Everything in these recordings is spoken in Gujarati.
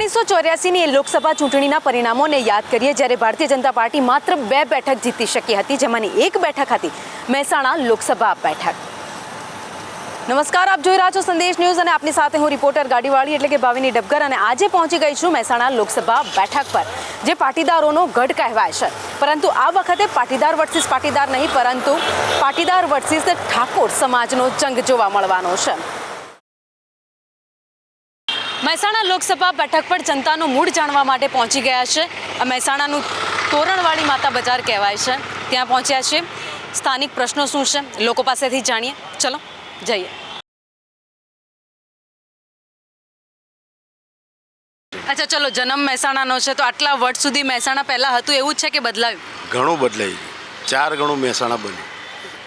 1984ની લોકસભા ચૂંટણીના પરિણામોને યાદ કરીએ જ્યારે ભારતીય જનતા પાર્ટી માત્ર 2 બેઠક જીતી શકી હતી, જેમાંની એક બેઠક હતી મહેસાણા લોકસભા બેઠક. નમસ્કાર, આપ જોઈ રહ્યા છો સંદેશ ન્યૂઝ અને આપની સાથે હું રિપોર્ટર ગાડીવાળી એટલે કે ભાવિની ડબગર. અને આજે પહોંચી ગઈ છું મહેસાણા લોકસભા બેઠક પર, જે પાટીદારોનો ગઢ કહેવાય છે. પરંતુ આ વખતે પાટીદાર વર્સિસ પાટીદાર નહીં, પરંતુ પાટીદાર વર્સિસ ઠાકોર સમાજનો જંગ જોવા મળવાનો છે. મહેસાણા લોકસભા બેઠક પર જનતાનો મૂડ જાણવા માટે પહોંચી ગયા છે. મહેસાણાનું તોરણવાળી માતા બજાર કહેવાય છે, ત્યાં પહોંચ્યા છે. સ્થાનિક પ્રશ્નો શું છે લોકો પાસેથી જાણીએ. ચલો જઈએ. અચ્છા, ચલો, જન્મ મહેસાણાનો છે તો આટલા વર્ષ સુધી મહેસાણા પહેલાં હતું એવું જ છે કે બદલાયું? ઘણું બદલાઈ ગયું. 4 ગણું મહેસાણા બન્યું.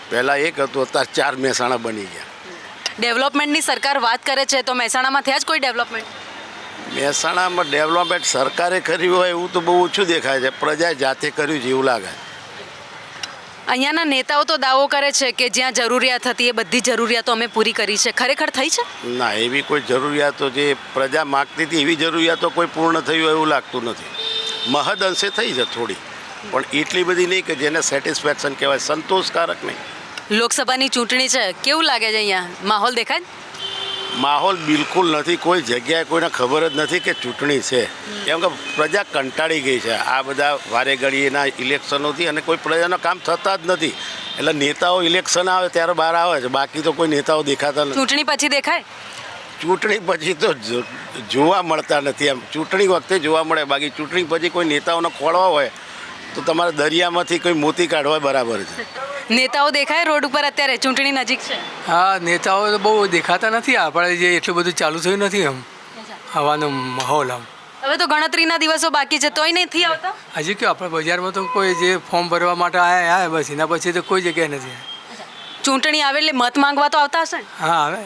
પહેલાં એક હતું, અત્યારે 4 મહેસાણા બની ગયા. ડેવલપમેન્ટની સરકાર વાત કરે છે તો મહેસાણામાં થયા જ કોઈ ડેવલપમેન્ટ? મહેસાણામાં ડેવલપમેન્ટ સરકારે કર્યું હોય એવું તો બહુ ઓછું દેખાય છે. પ્રજાએ જાતે કર્યું છે એવું લાગે. અહીંયાના નેતાઓ તો દાવો કરે છે કે જ્યાં જરૂરિયાત હતી એ બધી જરૂરિયાતો અમે પૂરી કરી છે. ખરેખર થઈ છે? ના, એવી કોઈ જરૂરિયાતો જે પ્રજા માગતી હતી એવી જરૂરિયાતો કોઈ પૂર્ણ થયું એવું લાગતું નથી. મહદ અંશે થઈ છે થોડી, પણ એટલી બધી નહીં કે જેને સેટિસ્ફેક્શન કહેવાય, સંતોષકારક નહીં. લોકસભાની ચૂંટણી છે, કેવું લાગે છે અહીંયા? માહોલ દેખાય? માહોલ બિલકુલ નથી. કોઈ જગ્યાએ કોઈને ખબર જ નથી કે ચૂંટણી છે, કેમ કે પ્રજા કંટાળી ગઈ છે આ બધા વારે ઘડીના ઇલેક્શનોથી, અને કોઈ પ્રજાનું કામ થતા જ નથી. એટલે નેતાઓ ઇલેક્શન આવે ત્યારે બહાર આવે છે, બાકી તો કોઈ નેતાઓ દેખાતા નથી. ચૂંટણી પછી દેખાય? ચૂંટણી પછી તો જોવા મળતા નથી. એમ ચૂંટણી વખતે જોવા મળે, બાકી ચૂંટણી પછી કોઈ નેતાઓને ખોળવા હોય તો તમારે દરિયામાંથી કોઈ મોતી કાઢવા બરાબર છે. નેતાઓ દેખાય રોડ ઉપર અત્યારે? ચૂંટણી નજીક છે. હા, નેતાઓ તો બહુ દેખાતા નથી. આપણે જે એટલું બધું ચાલુ થયું નથી આમ હવાનો માહોલ. આમ હવે તો ગણતરીના દિવસો બાકી છે તોય નથી આવતા. હજી કે આપણે બજારમાં તો કોઈ જે ફોર્મ ભરવા માટે આવ્યા બસ, એના પછી તો કોઈ જગ્યાએ નથી. ચૂંટણી આવે એટલે મત માંગવા તો આવતા હશે ને? હા, આવે.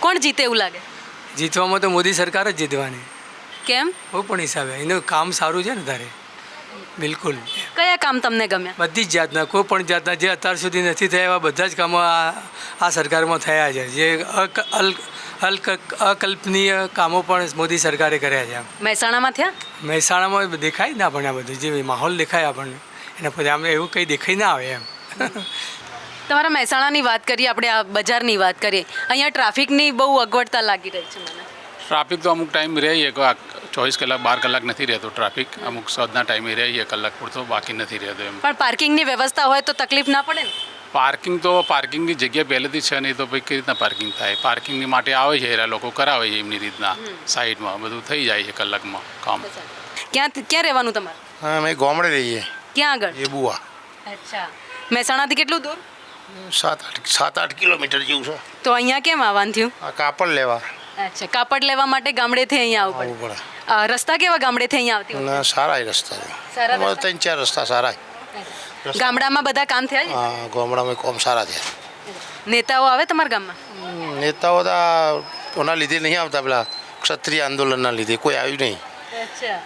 કોણ જીતે એવું લાગે? જીતવામાં તો મોદી સરકાર જ જીતવાની. કેમ? કોઈ પણ હિસાબે એનું કામ સારું છે ને તારે. બિલકુલ. કયા કામ તમને ગમ્યા? બધી જ જાતના, કોઈ પણ જાતના જે અત્યાર સુધી નથી થયા એવા બધા જ કામો આ સરકારમાં થયા છે. જે અકલ્પનીય કામો પણ મોદી સરકારે કર્યા છે. મહેસાણામાં થયા? મહેસાણામાં દેખાય ને આપણને આ બધું જે માહોલ દેખાય આપણને, એના પછી આમ એવું કંઈ દેખાઈ ના આવે એમ. તમારા મહેસાણાની વાત કરીએ, આપણે આ બજારની વાત કરીએ. અહીંયા ટ્રાફિકની બહુ અગવડતા લાગી રહી છે મને. ટ્રાફિક તો અમુક ટાઈમ રહે, 24 કલાક 12 કલાક નથી રહેતો ટ્રાફિક. અમુક સદના ટાઈમે રહે કલાક પૂરતો, બાકી નથી રહેતો એમ. પણ પાર્કિંગની વ્યવસ્થા હોય તો તકલીફ ના પડે ને? પાર્કિંગની જગ્યા પહેલેથી છે નહીં તો ભાઈ કઈ રીતના પાર્કિંગ થાય? પાર્કિંગની માટે આવે છે, એરા લોકો કરાવે છે એમની રીતના, સાઈડમાં બધું થઈ જાય છે કલાકમાં કામ. ક્યાં રહેવાનું તમારે? હા, અમે ગામડે રહીએ. ક્યાં આગળ? એ બુઆ. અચ્છા, મહેસાણાથી કેટલું દૂર? 7-8 કિલોમીટર જેવું છે. તો અહીંયા કેમ આવવાનું થયું? આ કાપડ લેવા. અચ્છા, કાપડ લેવા માટે ગામડેથી અહીંયા આવવું પડે. રસ્તા કેવા ગામડેથી અહીંયા આવતી? સારા રસ્તા છે, 3-4 રસ્તા સારા. ગામડામાં બધા કામ થયા? હા, ગામડામાં કામ સારા છે. નેતાઓ આવે તમારા ગામમાં? નેતાઓ તો ઓના લીધે નહીં આવતા, પેલા ક્ષત્રિય આંદોલનના લીધે કોઈ આવ્યું નહીં. અચ્છા,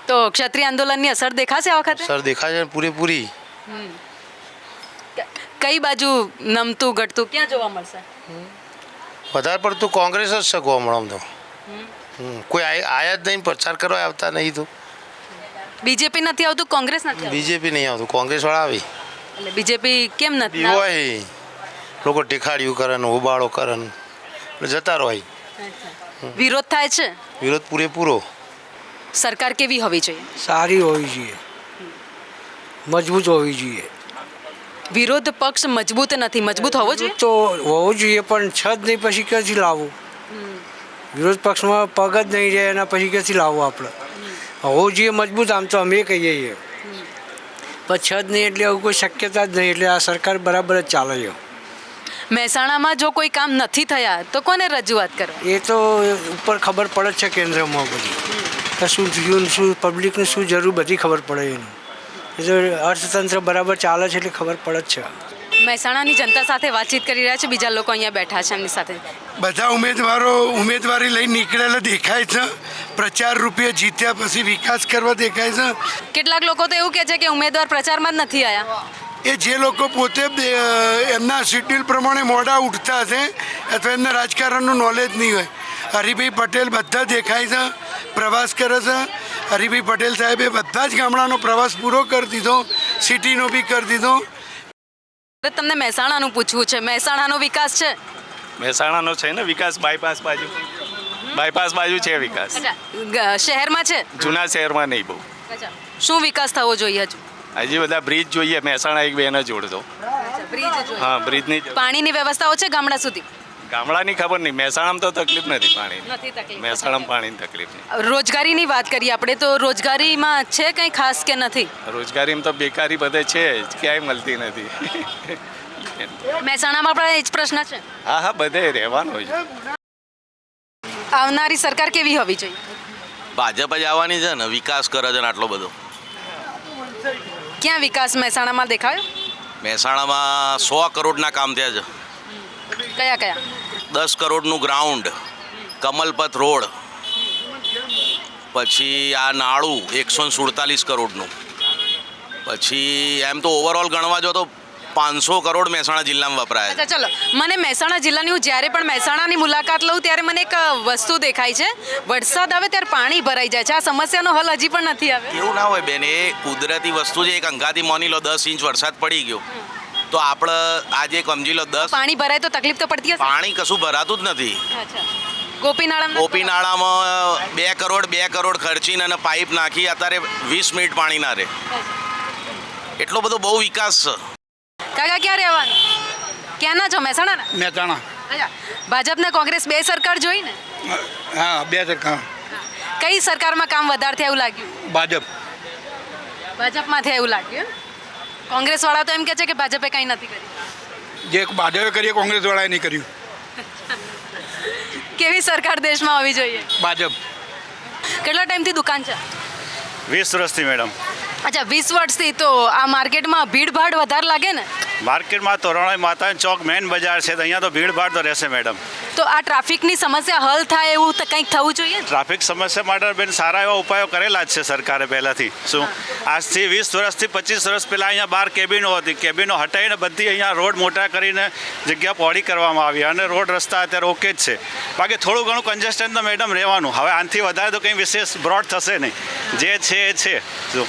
તો ક્ષત્રિય આંદોલનની અસર દેખાશે આ વખતે? અસર દેખાય છે પૂરેપૂરી. કઈ બાજુ નમતું ઘટતું ક્યાં જોવા મળશે? વધારે પડતું કોંગ્રેસ જ છે ગામડામાં તો. કોઈ આયા જ નહીં, પ્રચાર કરવા આવતા નહીં. તો બીજેપી નથી આવતું, કોંગ્રેસ નથી આવતું? બીજેપી નહીં આવતું, કોંગ્રેસવાળા આવી. એટલે બીજેપી કેમ નથી? હોય લોકો ટેખાડ્યું કરે ને ઉબાળો કરે ને જતા રહો. વિરોધ થાય છે? વિરોધ પૂરેપૂરો. સરકાર કેવી હોવી જોઈએ? સારી હોવી જોઈએ, મજબૂત હોવી જોઈએ. વિરોધ પક્ષ મજબૂત નથી, મજબૂત હોવો જોઈએ તો હોવું જોઈએ, પણ છ જ નહીં પછી ક્યાંથી લાવવું? વિરોધ પક્ષમાં પગ જ નહીં રહે એના પછી ક્યાંથી લાવવું? આપણે હોવું જોઈએ મજબૂત. આમ તો અમે કહીએ છીએ, પણ છ જ નહીં એટલે કોઈ શક્યતા જ નહીં. એટલે આ સરકાર બરાબર જ ચાલે છે. મહેસાણામાં જો કોઈ કામ નથી થયા તો કોને રજૂઆત કરો? એ તો ઉપર ખબર પડે જ છે કેન્દ્રમાં બધી શું થયું, શું પબ્લિકને શું જરૂર, બધી ખબર પડે એનું. એ તો અર્થતંત્ર બરાબર ચાલે છે એટલે ખબર પડે જ છે. મહેસાણાની જનતા સાથે વાતચીત કરી રહ્યા છે, બીજા લોકો અહીંયા બેઠા છે એમની સાથે. બધા ઉમેદવારો ઉમેદવારી લઈને નીકળેલા દેખાય છે. પ્રચાર રૂપે જીત્યા પછી વિકાસ કરવા દેખાય છે. કેટલાક લોકો તો એવું કહે છે કે ઉમેદવાર પ્રચારમાં જ નથી આવ્યા. એ જે લોકો પોતે એમના શેડ્યુલ પ્રમાણે મોડા ઉઠતા હશે અથવા એમને રાજકારણનું નોલેજ નહીં હોય. હરિભાઈ પટેલ બધા દેખાય છે, પ્રવાસ કરે છે. હરિભાઈ પટેલ સાહેબે બધા જ ગામડાનો પ્રવાસ પૂરો કરી દીધો, સિટીનો બી કરી દીધો. તમને મહેસાણાનું પૂછવું છે, મહેસાણાનો વિકાસ છે? મહેસાણાનો છે ને વિકાસ, બાયપાસ બાજુ છે વિકાસ. શહેરમાં છે? જૂના શહેરમાં નહીં બહુ. શું વિકાસ થવો જોઈએ હજુ? હજી બધા બ્રિજ જોઈએ, મહેસાણા એક બેને જોડતો. હા, બ્રિજની પાણીની વ્યવસ્થાઓ છે ગામડા સુધી? ગામડાની ખબર નહીં, મહેસાણામાં તો તકલીફ નથી પાણી. નથી તકલીફ. મહેસાણામાં પાણીની તકલીફ નહીં. રોજગારીની વાત કરીએ આપણે તો રોજગારીમાં છે કંઈ ખાસ કે નથી? રોજગારીમાં તો બેકારી બધે છે જ, ક્યાંય મળતી નથી. મહેસાણામાં પણ એ જ પ્રશ્ન છે? હા હા, બધે રહેવાનું જ. આવનારી સરકાર કેવી હોવી જોઈએ? ભાજપ જ આવવાની છે ને, વિકાસ કરે છે ને આટલો બધો. ક્યાં વિકાસ મહેસાણામાં દેખાયો? મહેસાણામાં 100 કરોડના કામ થયા છે. કયા કયા? 10 કરોડનું ગ્રાઉન્ડ, કમલપથ રોડ, પછી આ નાળું 147 કરોડનું, પછી એમ તો ઓવરઓલ ગણવા જો તો 500 કરોડ મહેસાણા જિલ્લામાં વપરાય છે. અચ્છા, ચલો, મને મહેસાણા જિલ્લાની હું જ્યારે પણ મહેસાણાની મુલાકાત લઉં ત્યારે મને એક વસ્તુ દેખાય છે, વરસાદ આવે ત્યારે પાણી ભરાઈ જાય છે. આ સમસ્યાનો હલ હજી પણ નથી આવ્યો. એવું ના હોય બેન, એ કુદરતી વસ્તુ છે. એક અંગાથી માની લો 10 ઇંચ વરસાદ પડી ગયો તો આપણે આજે સમજી લો 10 પાણી ભરાય તો તકલીફ તો પડતી હશે? પાણી કશું ભરાતું જ નથી. અચ્છા, ગોપીનાળામાં ગોપીનાળામાં 2 કરોડ ખર્ચીને અને પાઇપ નાખી, અત્યારે 20 મિનિટ પાણી ના રહે. એટલો બધો બહુ વિકાસ છે. કાકા ક્યાં રહેવાનું? ક્યાંના છો? મહેસાણાના? મહેસાણા. અચ્છા, ભાજપ ને કોંગ્રેસ બે સરકાર જોઈ ને? હા, 2 ટકા. કઈ સરકારમાં કામ વધારે થયા એવું લાગ્યું? ભાજપ. ભાજપમાં થયા એવું લાગ્યું એમ? કોંગ્રેસ વાળા તો એમ કહે છે કે ભાજપે કંઈ નથી કર્યું. જે ભાજપે કરીએ કોંગ્રેસવાળાએ નહીં કર્યું. કેવી સરકાર દેશમાં હોવી જોઈએ? ભાજપ. કેટલા ટાઈમથી દુકાન છે? 20 વર્ષથી મેડમ. અચ્છા, 20 વર્ષથી. તો આ માર્કેટમાં ભીડભાડ વધારે લાગે ને? માર્કેટમાં તો રણોઈ માતા ચોક મેઇન બજાર છે, તો અહીંયા તો ભીડભાડ તો રહેશે મેડમ. તો આ ટ્રાફિકની સમસ્યા હલ થાય એવું તો કંઈક થવું જોઈએ ને? ટ્રાફિક સમસ્યા માટે બેન સારા એવા ઉપાયો કરેલા જ છે સરકારે પહેલાંથી. શું આજથી 20 વર્ષથી 25 વર્ષ પહેલાં અહીંયા બહાર કેબિનો હતી, કેબિનો હટાવીને બધી અહીંયા રોડ મોટા કરીને જગ્યા પહોળી કરવામાં આવી અને રોડ રસ્તા અત્યારે ઓકે જ છે. બાકી થોડું ઘણું કન્જેસ્ટન તો મેડમ રહેવાનું. હવે આનાથી વધારે તો કંઈ વિશેષ બ્રોડ થશે નહીં. જે છે એ છે. શું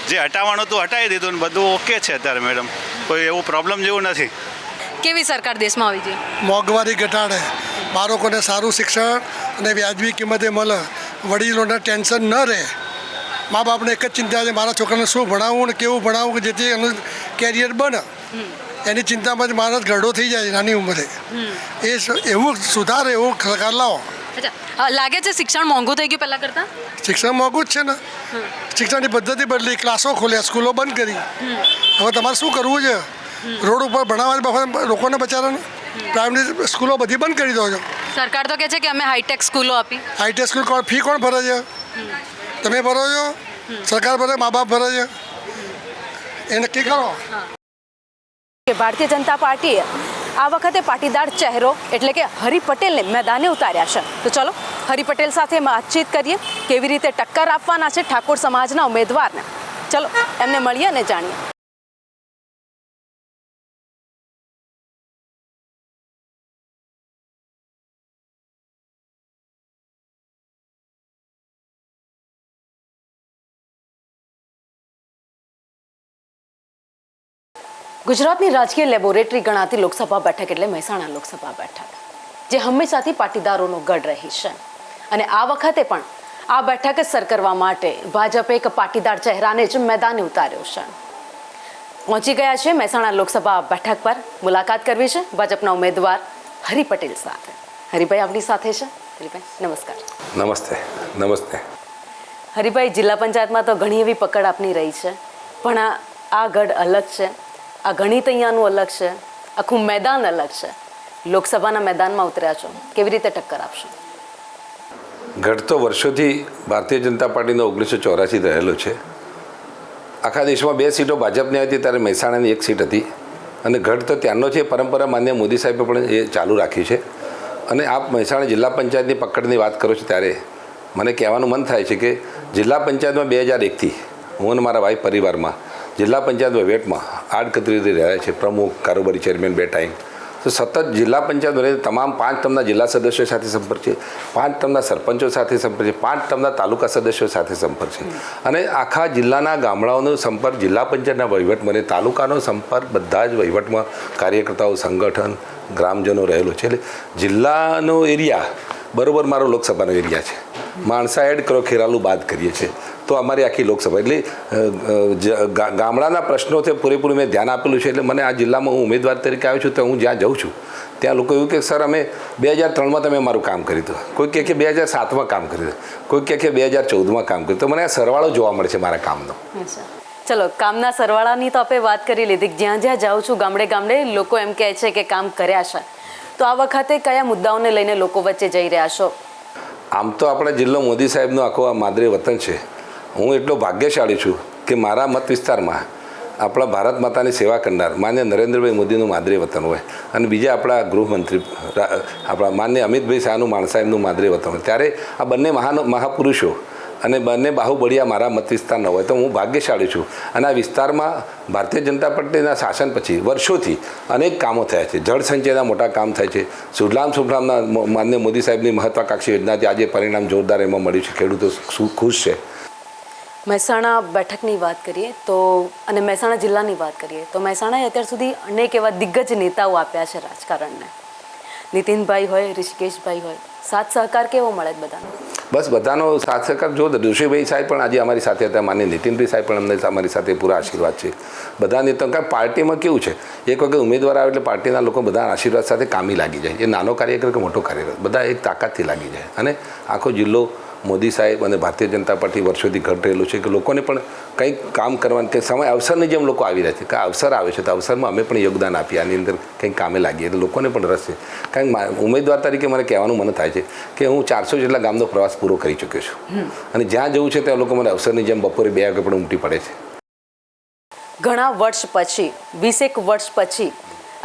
જે હટાવવાનું હતું હટાવી દીધું ને બધું ઓકે છે અત્યારે મેડમ, કોઈ એવું પ્રોબ્લેમ જેવું નથી. કેવી સરકાર દેશમાં હોવી જોઈએ? મોંઘવારી ઘટાડે, બાળકોને સારું શિક્ષણ અને વ્યાજબી કિંમતે મળે, વડીલોને ટેન્શન ન રહે. મા બાપને એક જ ચિંતા છે, મારા છોકરાને શું ભણાવવું ને કેવું ભણાવવું કે જેથી એનું કેરિયર બને. એની ચિંતામાં જ માણસ ગરડો થઈ જાય નાની ઉંમરે. એવું સુધારે એવું સરકાર લાવો. અચ્છા, લાગે છે શિક્ષણ મોંઘું થઈ ગયું પહેલાં કરતાં? શિક્ષણ મોંઘું જ છે ને. શિક્ષણની પદ્ધતિ બદલી, ક્લાસો ખોલ્યા, સ્કૂલો બંધ કરી. હવે તમારે શું કરવું છે? રોડ ઉપર ભણાવવા લોકોને બચારાને પ્રાઇમરી સ્કૂલો બધી બંધ કરી દો છો. સરકાર તો કહે છે કે અમે હાઈટેક સ્કૂલો આપી. હાઈટેક સ્કૂલ ફી કોણ ભરે છે? તમે ભરો છો? સરકાર ભરે? મા બાપ ભરે છે? એ નક્કી કરો. ભારતીય જનતા પાર્ટીએ આ વખતે પાટીદાર ચહેરો એટલે કે હરિ પટેલને મેદાને ઉતાર્યા છે. તો ચલો હરિ પટેલ સાથે વાતચીત કરીએ, કેવી રીતે ટક્કર આપવાના છે ઠાકોર સમાજના ઉમેદવારને. ચલો એમને મળીએ અને જાણીએ. ગુજરાતની રાજકીય લેબોરેટરી ગણાતી લોકસભા બેઠક એટલે મહેસાણા લોકસભા બેઠક, જે હંમેશાથી પાટીદારોનો ગઢ રહી છે. અને આ વખતે પણ આ બેઠક સર કરવા માટે ભાજપે એક પાટીદાર ચહેરાને જ મેદાને ઉતાર્યો છે. પહોંચી ગયા છે મહેસાણા લોકસભા બેઠક પર. મુલાકાત કરવી છે ભાજપના ઉમેદવાર હરિ પટેલ સાથે. હરિભાઈ આપણી સાથે છે. હરિભાઈ નમસ્કાર. નમસ્તે. નમસ્તે. હરિભાઈ, જિલ્લા પંચાયતમાં તો ઘણી એવી પકડ આપની રહી છે, પણ આ ગઢ અલગ છે, આ ગણિત અહીંયાનું અલગ છે, આખું મેદાન અલગ છે. લોકસભાના મેદાનમાં ઉતર્યા છો, કેવી રીતે ટક્કર આપશો? ગઢ તો વર્ષોથી ભારતીય જનતા પાર્ટીનો 1984 રહેલો છે. આખા દેશમાં 2 સીટો ભાજપની હતી, ત્યારે મહેસાણાની 1 સીટ હતી. અને ગઢ તો ત્યારનો છે, પરંપરા માન્ય મોદી સાહેબે પણ એ ચાલુ રાખ્યું છે. અને આપ મહેસાણા જિલ્લા પંચાયતની પકડની વાત કરો છો ત્યારે મને કહેવાનું મન થાય છે કે જિલ્લા પંચાયતમાં 2001થી હું અને મારા ભાઈ પરિવારમાં જિલ્લા પંચાયત વહીવટમાં આડકતરી રહ્યા છે, પ્રમુખ, કારોબારી ચેરમેન 2 ટાઈમ. તો સતત જિલ્લા પંચાયત બને તમામ 5 ટર્મના જિલ્લા સદસ્યો સાથે સંપર્ક છે, 5 ટર્મના સરપંચો સાથે સંપર્ક છે, 5 ટર્મના તાલુકા સદસ્યો સાથે સંપર્ક છે, અને આખા જિલ્લાના ગામડાઓનો સંપર્ક જિલ્લા પંચાયતના વહીવટમાં અને તાલુકાનો સંપર્ક બધા જ વહીવટમાં કાર્યકર્તાઓ, સંગઠન, ગ્રામજનો રહેલો છે. એટલે જિલ્લાનો એરિયા બરાબર મારો લોકસભાનો એરિયા છે. માણસા એડ કરો, ખેરાલુ બાદ કરીએ છીએ તો અમારી આખી લોકસભા. એટલે ગામડાના પ્રશ્નોથી પૂરેપૂરું મેં ધ્યાન આપેલું છે. એટલે મને આ જિલ્લામાં હું ઉમેદવાર તરીકે આવ્યો છું તો હું જ્યાં જાઉં છું ત્યાં લોકો એવું કે સર અમે 2003માં તમે મારું કામ કર્યું હતું, કોઈ કહે કે 2007માં કામ કર્યું હતું, કોઈ કહે કે 2014માં કામ કર્યું. તો મને આ સરવાળો જોવા મળે છે મારા કામનો. ચલો, કામના સરવાળાની તો આપણે વાત કરી લીધી. જ્યાં જ્યાં જાઉં છું ગામડે ગામડે લોકો એમ કહે છે કે કામ કર્યા છે. તો આ વખતે કયા મુદ્દાઓને લઈને લોકો વચ્ચે જઈ રહ્યા છો? આમ તો આપણા જિલ્લો મોદી સાહેબનો આખો આ માદરે વતન છે. હું એટલો ભાગ્યશાળી છું કે મારા મત વિસ્તારમાં આપણા ભારત માતાની સેવા કરનાર માન્ય નરેન્દ્રભાઈ મોદીનું માદરે વતન હોય અને બીજા આપણા ગૃહમંત્રી આપણા માન્ય અમિતભાઈ શાહનું માણસાહેબનું માદરે વતન હોય. ત્યારે આ બંને મહાપુરુષો અને બંને બાહુબળિયા મારા મત વિસ્તારના હોય તો હું ભાગ્યશાળી છું. અને આ વિસ્તારમાં ભારતીય જનતા પાર્ટીના શાસન પછી વર્ષોથી અનેક કામો થયા છે. જળ સંચયના મોટા કામ થાય છે. સુજલામ માન્ય મોદી સાહેબની મહત્વાકાંક્ષી યોજનાથી આજે પરિણામ જોરદાર એમાં મળ્યું છે. ખેડૂતો ખુશ છે. મહેસાણા બેઠકની વાત કરીએ તો અને મહેસાણા જિલ્લાની વાત કરીએ તો મહેસાણાએ અત્યાર સુધી અનેક એવા દિગ્ગજ નેતાઓ આપ્યા છે રાજકારણને. નીતિનભાઈ હોય, ઋષિકેશભાઈ હોય, સાથ સહકાર કેવો મળે બધાનો? બસ બધાનો સાથ સહકાર જો. ઋષિભાઈ સાહેબ પણ આજે અમારી સાથે હતા, માન્ય નીતિનભાઈ સાહેબ પણ અમને અમારી સાથે પૂરા આશીર્વાદ છે. બધા નેતાઓ, કારણ પાર્ટીમાં કેવું છે, એક વખત ઉમેદવાર આવે એટલે પાર્ટીના લોકો બધા આશીર્વાદ સાથે કામી લાગી જાય. એ નાનો કાર્યકર કે મોટો કાર્યકર બધા એક તાકાતથી લાગી જાય. અને આખો જિલ્લો મોદી સાહેબ અને ભારતીય જનતા પાર્ટી વર્ષોથી ઘટ રહેલું છે કે લોકોને પણ કંઈક કામ કરવાનું કે સમય અવસરની જેમ લોકો આવી રહ્યા છે કે અવસર આવે છે તો અવસરમાં અમે પણ યોગદાન આપીએ, આની અંદર કંઈક કામે લાગીએ. એટલે લોકોને પણ રસ છે. કારણ કે ઉમેદવાર તરીકે મને કહેવાનું મન થાય છે કે હું 400 જેટલા ગામનો પ્રવાસ પૂરો કરી ચૂક્યો છું અને જ્યાં જવું છે ત્યાં લોકો મને અવસરની જેમ બપોરે 2 વાગે પણ ઉમટી પડે છે. ઘણા વર્ષ પછી 20 વર્ષ પછી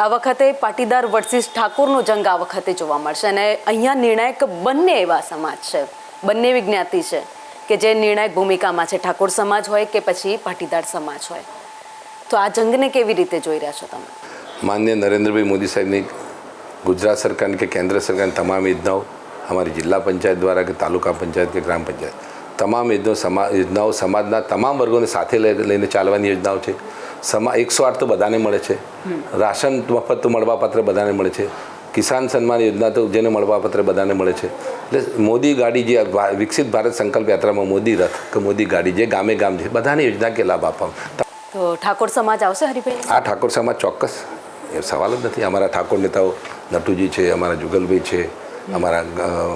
આ વખતે પાટીદાર વર્સિસ ઠાકોરનો જંગ આ વખતે જોવા મળશે અને અહીંયા નિર્ણાયક બંને એવા સમાજ છે, બંને એવી જ્ઞાતિ છે કે જે નિર્ણાયક ભૂમિકામાં છે, ઠાકોર સમાજ હોય કે પછી પાટીદાર સમાજ હોય. તો આ જંગને કેવી રીતે જોઈ રહ્યા છો તમે? માન્ય નરેન્દ્રભાઈ મોદી સાહેબની ગુજરાત સરકારની કે કેન્દ્ર સરકારની તમામ યોજનાઓ અમારી જિલ્લા પંચાયત દ્વારા કે તાલુકા પંચાયત કે ગ્રામ પંચાયત તમામ યોજનાઓ સમાજના તમામ વર્ગોને સાથે લઈને ચાલવાની યોજનાઓ છે. 108 તો બધાને મળે છે. રાશન મફત તો મળવાપાત્ર બધાને મળે છે. કિસાન સન્માન યોજના તો જેને મળવાપાત્ર બધાને મળે છે. એટલે મોદી ગાડી જે વિકસિત ભારત સંકલ્પ યાત્રામાં મોદી રથ કે મોદી ગાડી જે ગામે ગામ છે બધાને યોજના કે લાભ આપવામાં. તો ઠાકોર સમાજ આવશે હરિભાઈ? આ ઠાકોર સમાજ ચોક્કસ, એ સવાલ જ નથી. અમારા ઠાકોર નેતાઓ નટુજી છે, અમારા જુગલભાઈ છે, અમારા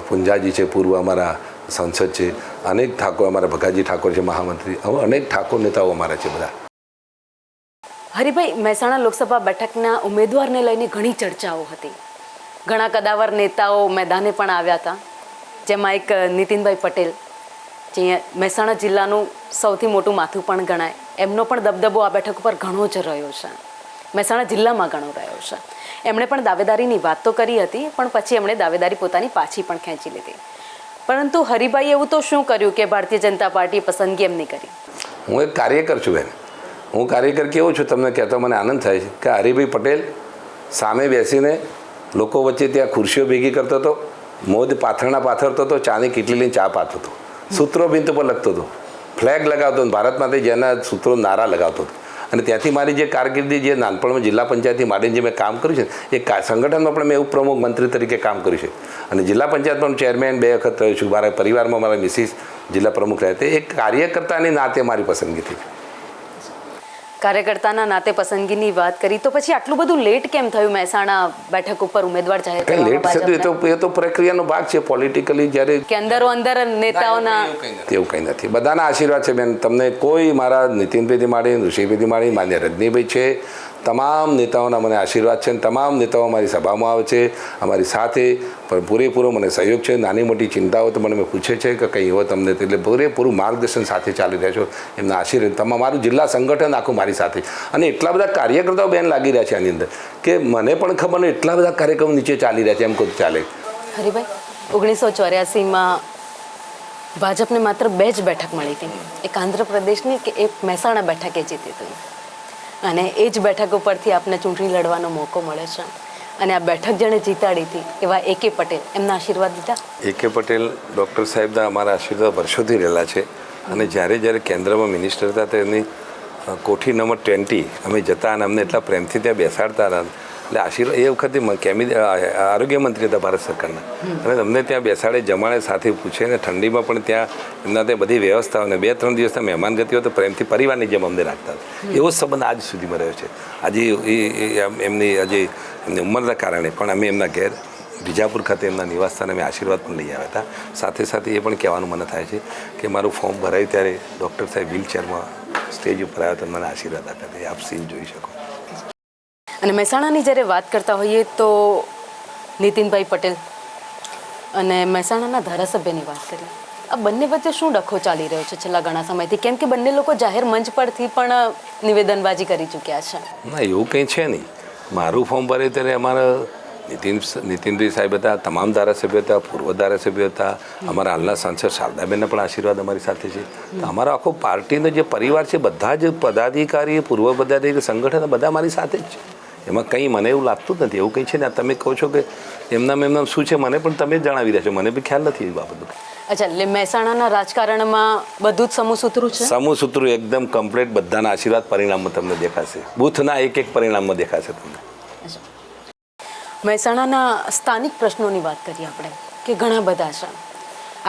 પુંજાજી છે, પૂર્વ અમારા સંસદ છે, અનેક ઠાકોર, અમારા ભગાજી ઠાકોર છે મહામંત્રી, હવે અનેક ઠાકોર નેતાઓ અમારા છે બધા. હરિભાઈ, મહેસાણા લોકસભા બેઠકના ઉમેદવારને લઈને ઘણી ચર્ચાઓ હતી. ઘણા કદાવર નેતાઓ મેદાને પણ આવ્યા હતા, જેમાં એક નીતિનભાઈ પટેલ જે મહેસાણા જિલ્લાનું સૌથી મોટું માથું પણ ગણાય, એમનો પણ દબદબો આ બેઠક ઉપર ઘણો જ રહ્યો છે, મહેસાણા જિલ્લામાં ઘણો રહ્યો છે. એમણે પણ દાવેદારીની વાત તો કરી હતી પણ પછી એમણે દાવેદારી પોતાની પાછી પણ ખેંચી લીધી. પરંતુ હરિભાઈ એવું તો શું કર્યું કે ભારતીય જનતા પાર્ટીએ પસંદગી એમની કરી? હું એક કાર્યકર છું બેન. હું કાર્યકર કેવો છું તમને કહેતો મને આનંદ થાય છે કે હરિભાઈ પટેલ સામે બેસીને લોકો વચ્ચે ત્યાં ખુરશીઓ ભેગી કરતો હતો, મોદ પાથરણા પાથરતો હતો, ચાની કીટલી લઈને ચા પાતો હતો, સૂત્રો ભીંત પર લખતો હતો, ફ્લેગ લગાવતો હતો, ભારત માટે જેના સૂત્રો નારા લગાવતો હતો. અને ત્યાંથી મારી જે કારકિર્દી જે નાનપણમાં જિલ્લા પંચાયતથી માંડીને જે મેં કામ કર્યું છે એ સંગઠનમાં પણ મેં ઉપપ્રમુખ મંત્રી તરીકે કામ કર્યું છે અને જિલ્લા પંચાયત પણ ચેરમેન 2 વખત રહ્યો છું. મારા પરિવારમાં મારા મિસિસ જિલ્લા પ્રમુખ રહ્યા તે એક કાર્યકર્તાની નાતે મારી પસંદગી થઈ. કાર્યકર્તાના નાતે પસંદગીની વાત કરી તો પછી આટલું બધું લેટ કેમ થયું મહેસાણા બેઠક ઉપર ઉમેદવાર જાહેર કરવામાં? લેટ થયું એ તો પ્રક્રિયાનો ભાગ છે પોલિટિકલી. જ્યારે કે અંદરો અંદર નેતાઓના એવું કંઈ નથી, બધાના આશીર્વાદ છે બેન. તમને કોઈ મારા નીતિનભાઈથી માંડીને ઋષિભાઈથી માંડીને માન્ય રજનીભાઈ છે, તમામ નેતાઓના મને આશીર્વાદ છે. તમામ નેતાઓ મારી સભામાં આવે છે, અમારી સાથે પૂરેપૂરો મને સહયોગ છે. નાની મોટી ચિંતાઓ તો મને પૂછે છે કે કંઈ હોય તમને, એટલે પૂરેપૂરું માર્ગદર્શન સાથે ચાલી રહ્યા છો. એમના આશીર્વાદ મારું જિલ્લા સંગઠન આખું મારી સાથે અને એટલા બધા કાર્યકર્તાઓ બેન લાગી રહ્યા છે આની અંદર કે મને પણ ખબર નહીં એટલા બધા કાર્યક્રમો નીચે ચાલી રહ્યા છે એમ કોઈ ચાલે. હરિભાઈ, 1984માં ભાજપને માત્ર 2 જ બેઠક મળી હતી, એક આંધ્રપ્રદેશની કે એક મહેસાણા બેઠકે જીતી હતી અને એ જ બેઠક ઉપરથી આપને ચૂંટણી લડવાનો મોકો મળે છે. અને આ બેઠક જેણે જીતાડી હતી એવા A.K. પટેલ એમના આશીર્વાદ લીધા? A.K. પટેલ ડૉક્ટર સાહેબના અમારા આશીર્વાદ વર્ષોથી રહેલા છે અને જ્યારે કેન્દ્રમાં મિનિસ્ટર હતા તો એમની કોઠી નંબર 20 અમે જતા અને અમને એટલા પ્રેમથી ત્યાં બેસાડતા હતા એટલે આશીર્વાદ એ વખતે આરોગ્ય મંત્રી હતા ભારત સરકારના અને અમને ત્યાં બેસાડે જમાડે સાથે પૂછે ને ઠંડીમાં પણ ત્યાં એમના ત્યાં બધી વ્યવસ્થા અને 2-3 દિવસના મહેમાન ગતિ હોય તો પ્રેમથી પરિવારની જેમ અમને રાખતા હતા. એવો સંબંધ આજ સુધીમાં રહ્યો છે. આજે એમની ઉંમરના કારણે પણ અમે એમના ઘેર વિજાપુર ખાતે એમના નિવાસસ્થાને અમે આશીર્વાદ પણ લઈ આવ્યા હતા. સાથે એ પણ કહેવાનું મને થાય છે કે મારું ફોર્મ ભરાયું ત્યારે ડૉક્ટર સાહેબ વ્હીલચેરમાં સ્ટેજ ઉપર આવ્યા તો મને આશીર્વાદ આપ્યા હતા. આપ સીન જોઈ શકો. અને મહેસાણાની જ્યારે વાત કરતા હોઈએ તો નીતિનભાઈ પટેલ અને મહેસાણાના ધારાસભ્યની વાત કરીએ, આ બંને વચ્ચે શું ડખો ચાલી રહ્યો છે છેલ્લા ઘણા સમયથી? કેમ કે બંને લોકો જાહેર મંચ પરથી પણ નિવેદનબાજી કરી ચૂક્યા છે. ના, એવું કંઈ છે નહીં. મારું ફોર્મ ભરે ત્યારે અમારા નીતિનભાઈ સાહેબ હતા, તમામ ધારાસભ્યો હતા, પૂર્વ ધારાસભ્યો હતા, અમારા હાલના સાંસદ શારદાબેનના પણ આશીર્વાદ અમારી સાથે છે. તો અમારો આખો પાર્ટીનો જે પરિવાર છે બધા જ પદાધિકારી, પૂર્વ પદાધિકારી, સંગઠન બધા મારી સાથે જ છે. એમાં કંઈ મને એવું લાગતું જ નથી. એવું કંઈ છે ને તમે કહો છો કે એમનામ શું છે મને પણ તમે જ જણાવી રહ્યા છો, મને બી ખ્યાલ નથી એ બાબતનો. અચ્છા, એટલે મહેસાણાના રાજકારણમાં બધું જ સમૂહસૂત્રું છે? સમૂહસૂત્રું એકદમ કમ્પ્લીટ, બધાના આશીર્વાદ પરિણામમાં તમને દેખાશે. બૂથના એક પરિણામમાં દેખાશે તમને. મહેસાણાના સ્થાનિક પ્રશ્નોની વાત કરીએ આપણે કે ઘણા બધા છે.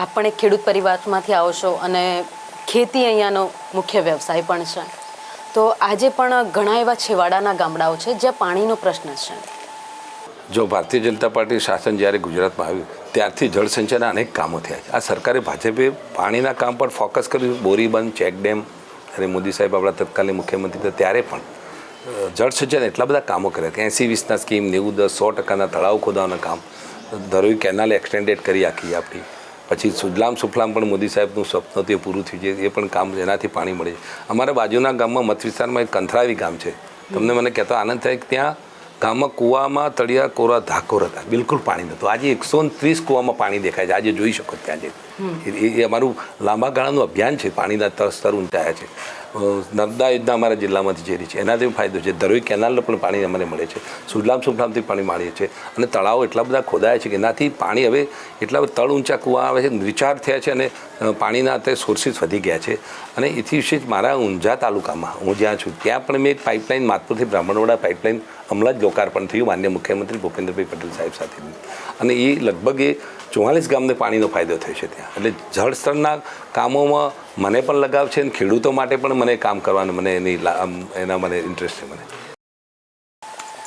આપ પણ એક ખેડૂત પરિવારમાંથી આવો છો અને ખેતી અહીંયાનો મુખ્ય વ્યવસાય પણ છે. તો આજે પણ ઘણા એવા છેવાડાના ગામડાઓ છે જ્યાં પાણીનો પ્રશ્ન છે. જો ભારતીય જનતા પાર્ટી શાસન જ્યારે ગુજરાતમાં આવ્યું ત્યારથી જળસંચયના અનેક કામો થયા છે. આ સરકારે ભાજપે પાણીના કામ પર ફોકસ કર્યું. બોરીબંધ, ચેકડેમ, અને મોદી સાહેબ આપણા તત્કાલીન મુખ્યમંત્રી હતા ત્યારે પણ જળસંચયન એટલા બધા કામો કર્યા કે 80-20 સ્કીમ, 90-10, 100% તળાવ ખોદવાના કામ, ધરોઈ કેનાલ એક્સટેન્ડેડ કરી આખી આપણી. પછી સુજલામ સુફલામ પણ મોદી સાહેબનું સ્વપ્ન હતું એ પૂરું થયું છે. એ પણ કામ એનાથી પાણી મળે છે. અમારા બાજુના ગામમાં મત વિસ્તારમાં એક કંથરાવી ગામ છે. તમને મને કહેતો આનંદ થાય કે ત્યાં ગામમાં કૂવામાં તળિયા કોરા ધાકોર હતા, બિલકુલ પાણી નહોતું. આજે 130 કૂવામાં પાણી દેખાય છે. આજે જોઈ શકો ત્યાં એ અમારું લાંબા ગાળાનું અભિયાન છે. પાણીના સ્તર ઊંચાયા છે. નર્મદા યોજના અમારા જિલ્લામાંથી જે રહી છે એનાથી ફાયદો છે. ધરોઈ કેનાલનો પણ પાણી અમને મળે છે. સુજલામ સુફલામથી પાણી મળે છે અને તળાવો એટલા બધા ખોદાયા છે કે એનાથી પાણી હવે એટલા બધા તળ ઊંચા કૂવા આવે છે, રિચાર્જ થયા છે અને પાણીના અત્યારે સોર્સિસ વધી ગયા છે. અને એથી વિશે મારા ઊંઝા તાલુકામાં હું જ્યાં છું ત્યાં પણ મેં એક પાઇપલાઇન માતપુરથી બ્રાહ્મણવાડા પાઇપલાઇન હમણાં જ લોકાર્પણ થયું માન્ય મુખ્યમંત્રી ભૂપેન્દ્રભાઈ પટેલ સાહેબ સાથે. અને એ લગભગ 44 ગામને પાણીનો ફાયદો થયો છે ત્યાં. એટલે જળ સ્તરના કામોમાં મને પણ લગાવ છે અને ખેડૂતો માટે પણ મને કામ કરવાનું મને એના મને ઇન્ટરેસ્ટ છે મને.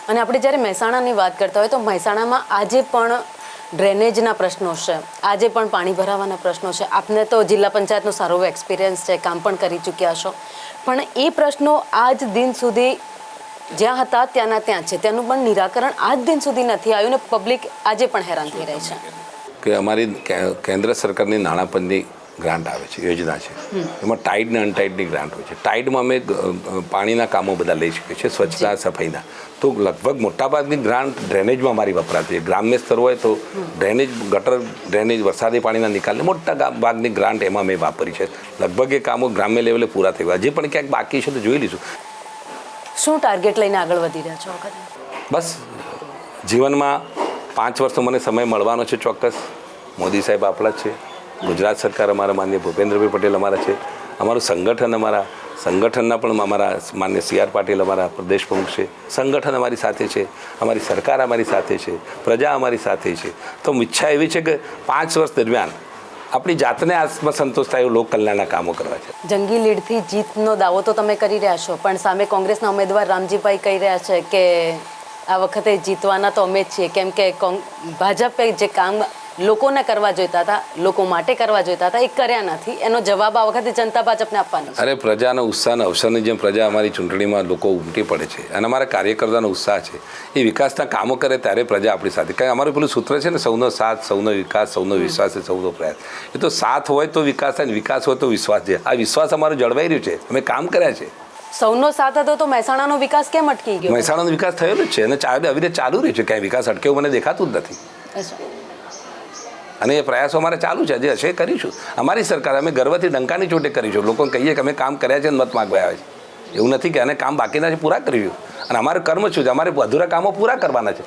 અને આપણે જ્યારે મહેસાણાની વાત કરતા હોય તો મહેસાણામાં આજે પણ ડ્રેનેજના પ્રશ્નો છે, આજે પણ પાણી ભરાવાના પ્રશ્નો છે. આપને તો જિલ્લા પંચાયતનો સારો એક્સપિરિયન્સ છે, કામ પણ કરી ચૂક્યા છો, પણ એ પ્રશ્નો આજ દિન સુધી જ્યાં હતા ત્યાંના ત્યાં છે. તેનું પણ નિરાકરણ આજ દિન સુધી નથી આવ્યું ને પબ્લિક આજે પણ હેરાન થઈ રહી છે. કે અમારી કેન્દ્ર સરકારની નાણાં પંચની ગ્રાન્ટ આવે છે, યોજના છે. એમાં ટાઇડ ને અનટાઇડની ગ્રાન્ટ હોય છે. ટાઇડમાં અમે પાણીના કામો બધા લઈ શકીએ છીએ, સ્વચ્છતા સફાઈના. તો લગભગ મોટાભાગની ગ્રાન્ટ ડ્રેનેજમાં અમારી વપરાતી હોય. ગ્રામ્ય સ્તર હોય તો ડ્રેનેજ, ગટર ડ્રેનેજ, વરસાદી પાણીના નિકાલને મોટા ભાગની ગ્રાન્ટ એમાં મેં વાપરી છે. લગભગ એ કામો ગ્રામ્ય લેવલે પૂરા થઈ ગયા. હજી પણ ક્યાંક બાકી છે તો જોઈ લઈશું. શું ટાર્ગેટ લઈને આગળ વધી રહ્યા છો? બસ જીવનમાં 5 વર્ષનો મને સમય મળવાનો છે ચોક્કસ. મોદી સાહેબ આપણા જ છે, ગુજરાત સરકાર અમારા માન્ય ભૂપેન્દ્રભાઈ પટેલ અમારા છે, અમારું સંગઠન, અમારા સંગઠનના પણ અમારા માન્ય CR પાટીલ અમારા પ્રદેશ પ્રમુખ છે. સંગઠન અમારી સાથે છે, અમારી સરકાર અમારી સાથે છે, પ્રજા અમારી સાથે છે. તો ઈચ્છા એવી છે કે 5 વર્ષ દરમિયાન આપણી જાતને આત્મસંતોષ થાય એવું લોક કલ્યાણના કામો કરવા છે. જંગી લીડથી જીતનો દાવો તો તમે કરી રહ્યા છો, પણ સામે કોંગ્રેસના ઉમેદવાર રામજીભાઈ કહી રહ્યા છે કે આ વખતે જીતવાના તો અમે જ છીએ, કેમ કે ભાજપે જે કામ લોકોને કરવા જોઈતા હતા, લોકો માટે કરવા જોઈતા હતા, એ કર્યા નથી. એનો જવાબ આ વખતે જનતા ભાજપને આપવાનો છે. અરે પ્રજાનો ઉત્સાહ અને અવસરની જેમ પ્રજા અમારી ચૂંટણીમાં લોકો ઉમટી પડે છે અને અમારા કાર્યકર્તાનો ઉત્સાહ છે. એ વિકાસના કામો કરે ત્યારે પ્રજા આપણી સાથે. કારણ અમારું પેલું સૂત્ર છે ને, સૌનો સાથ, સૌનો વિકાસ, સૌનો વિશ્વાસ, સૌનો પ્રયાસ. એ તો સાથ હોય તો વિકાસ થાય, વિકાસ હોય તો વિશ્વાસ છે. આ વિશ્વાસ અમારો જળવાઈ રહ્યો છે, અમે કામ કર્યા છે. સૌનો સાથ હતો તો મહેસાણાનો વિકાસ કેમ અટકી ગયો? મહેસાણાનો વિકાસ થયેલો જ છે અને આવી રીતે ચાલુ રહ્યું છે. ક્યાંય વિકાસ અટકેવું મને દેખાતું જ નથી. અને એ પ્રયાસો અમારે ચાલુ છે, જે હશે કરીશું. અમારી સરકાર અમે ગર્વથી ડંકાની ચોટે કરીશું. લોકોને કહીએ કે અમે કામ કર્યા છે, મત માગવા આવે છે. એવું નથી કે અને કામ બાકીના છે પૂરા કરીશું. અને અમારે કર્મ શું છે, અમારે અધૂરા કામો પૂરા કરવાના છે.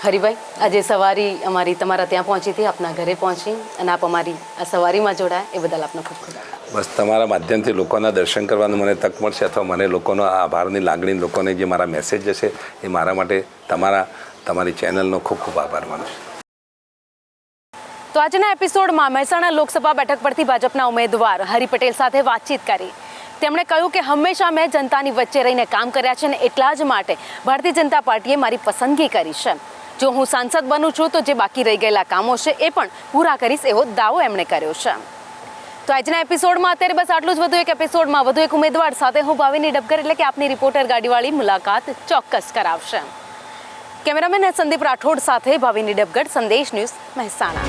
હરિભાઈ, આજે સવારી અમારી તમારા ત્યાં પહોંચી હતી, આપના ઘરે પહોંચી અને આપ અમારી આ સવારીમાં જોડાયા એ બદલ આપનો ખૂબ ખૂબ આભાર. બસ તમારા માધ્યમથી લોકોના દર્શન કરવાનું મને તક મળશે અથવા મને લોકોનો આભારની લાગણી, લોકોને જે મારા મેસેજ હશે એ મારા માટે તમારી ચેનલનો ખૂબ ખૂબ આભાર માનું છું. તો આજના એપિસોડમાં મહેસાણા લોકસભા બેઠક પરથી ભાજપના ઉમેદવાર હરિ પટેલ સાથે વાતચીત કરી. તેમણે કહ્યું કે હંમેશા મેં જનતાની વચ્ચે રહીને કામ કર્યા છે અને એટલા જ માટે ભારતીય જનતા પાર્ટીએ મારી પસંદગી કરી છે. જો હું સાંસદ બનું છું તો જે બાકી રહી ગયેલા કામો છે એ પણ પૂરા કરીશ એવો દાવો એમણે કર્યો છે. તો આજના એપિસોડમાં અત્યારે બસ આટલું જ. વધુ એક એપિસોડમાં વધુ એક ઉમેદવાર સાથે હું ભાવિની ડબગર એટલે કે આપની રિપોર્ટર ગાડીવાળી મુલાકાત ચોક્કસ કરાવશે. કેમેરામેન સંદીપ રાઠોડ સાથે ભાવિની ડબગર, સંદેશ ન્યૂઝ, મહેસાણા.